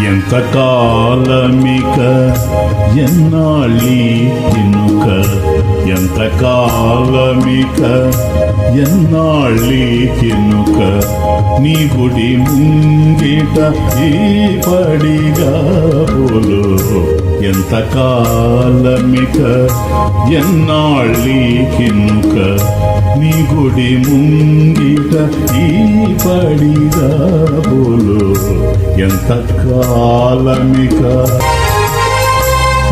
ఎంత కాలమిక ఎన్నాళ్ళీ తినుక, ఎంత కాలమిక ఎన్నాళ్ళీ తినుక, నీ గుడి ముంగిట ఈ పడిగా బోలు. ఎంత కాలమిక ఎన్నాళ్ళీ తినుక, నీ గుడి ముంగిట ఈ పడిగా బోలు. ఎంత కాలమిక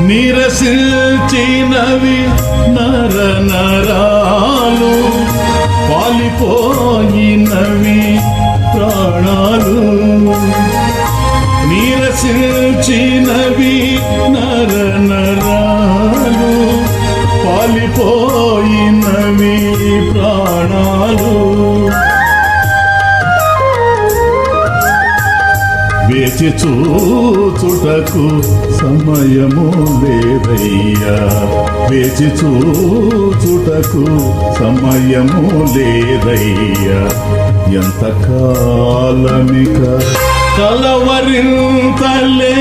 నీరసించినవి నర నరాలు, పాలిపోయినవి ప్రాణాలు. నీరసించినవి నర నరాలు, పాలిపోయినవి ప్రాణాలు. వేచి చూచుటకు సమయము లేదయ్యా, వేచి చూచుటకు సమయము లేదయ్యా. ఎంత కాలమిక కలవరింతలే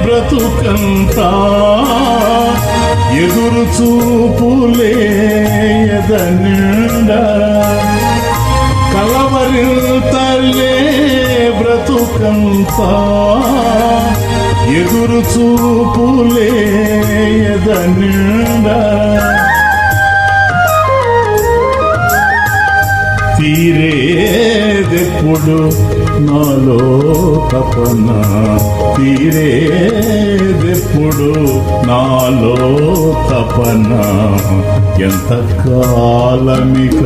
బ్రతుకంతా, ఎదురు చూపులే ఎదనిండా. కలవరింతలే బ్రతుకంతా, ఎదురు చూపులే ఎదనిండా. తీరేదెప్పుడు నాలో తపన, తీరేదెప్పుడు నాలో తపన. ఎంత కాలమిక